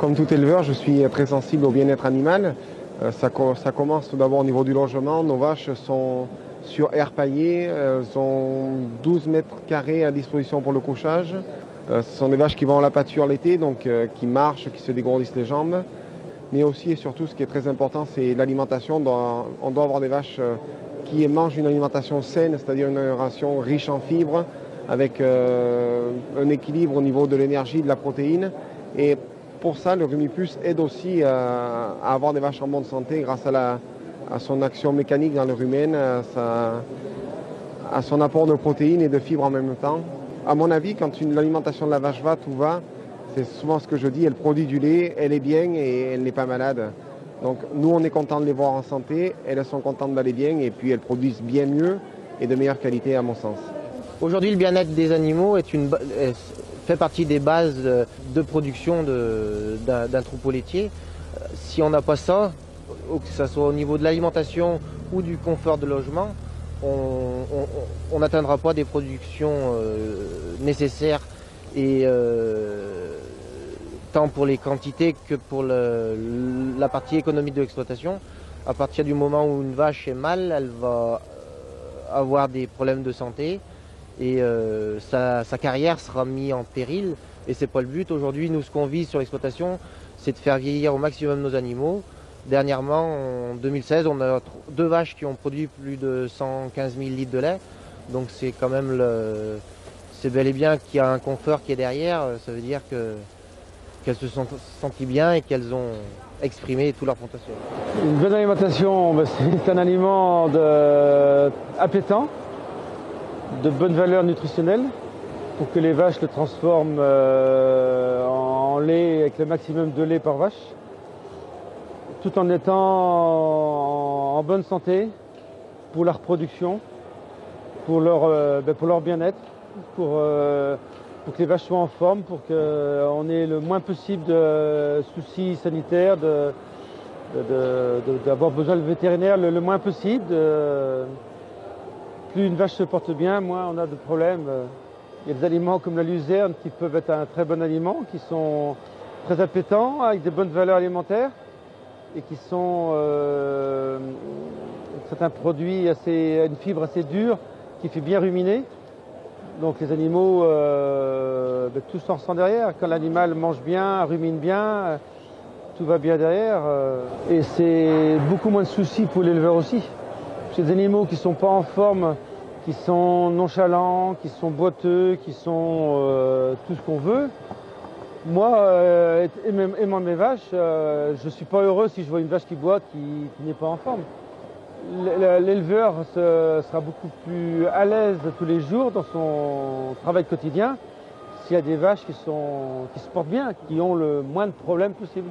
Comme tout éleveur, je suis très sensible au bien-être animal. Ça commence tout d'abord au niveau du logement. Nos vaches sont sur air paillé, elles ont 12 mètres carrés à disposition pour le couchage. Ce sont des vaches qui vont à la pâture l'été, donc qui marchent, qui se dégourdissent les jambes. Mais aussi et surtout, ce qui est très important, c'est l'alimentation. On doit avoir des vaches qui mangent une alimentation saine, c'est-à-dire une ration riche en fibres, avec un équilibre au niveau de l'énergie, de la protéine. Et pour ça, le Rumiplus aide aussi à avoir des vaches en bonne santé grâce à son action mécanique dans le rumen, à son apport de protéines et de fibres en même temps. À mon avis, quand l'alimentation de la vache va, tout va. C'est souvent ce que je dis, elle produit du lait, elle est bien et elle n'est pas malade. Donc nous, on est content de les voir en santé, elles sont contentes d'aller bien et puis elles produisent bien mieux et de meilleure qualité à mon sens. Aujourd'hui, le bien-être des animaux fait partie des bases de production d'un troupeau laitier. Si on n'a pas ça, que ce soit au niveau de l'alimentation ou du confort de logement, on n'atteindra pas des productions nécessaires et tant pour les quantités que pour la partie économique de l'exploitation. À partir du moment où une vache est mal, elle va avoir des problèmes de santé et sa carrière sera mise en péril et c'est pas le but. Aujourd'hui, nous, ce qu'on vise sur l'exploitation, c'est de faire vieillir au maximum nos animaux. Dernièrement, en 2016, on a 2 vaches qui ont produit plus de 115 000 litres de lait. Donc c'est quand même c'est bel et bien qu'il y a un confort qui est derrière. Ça veut dire qu'elles se sont senties bien et qu'elles ont exprimé tout leur potentiel. Une bonne alimentation, c'est un aliment appétant, de bonne valeur nutritionnelle, pour que les vaches le transforment en lait avec le maximum de lait par vache, tout en étant en bonne santé pour la reproduction, pour leur bien-être, pour que les vaches soient en forme, pour qu'on ait le moins possible de soucis sanitaires, d'avoir besoin de vétérinaire le moins possible. Plus une vache se porte bien, moins on a de problèmes. Il y a des aliments comme la luzerne qui peuvent être un très bon aliment, qui sont très appétants, avec des bonnes valeurs alimentaires et qui sont certains produits une fibre assez dure qui fait bien ruminer. Donc les animaux, tout s'en ressent derrière. Quand l'animal mange bien, rumine bien, tout va bien derrière. Et c'est beaucoup moins de soucis pour l'éleveur aussi. Ces animaux qui ne sont pas en forme, qui sont nonchalants, qui sont boiteux, qui sont tout ce qu'on veut. Moi, aimant mes vaches, je ne suis pas heureux si je vois une vache qui boite, qui n'est pas en forme. L'éleveur sera beaucoup plus à l'aise tous les jours dans son travail quotidien s'il y a des vaches qui se portent bien, qui ont le moins de problèmes possible.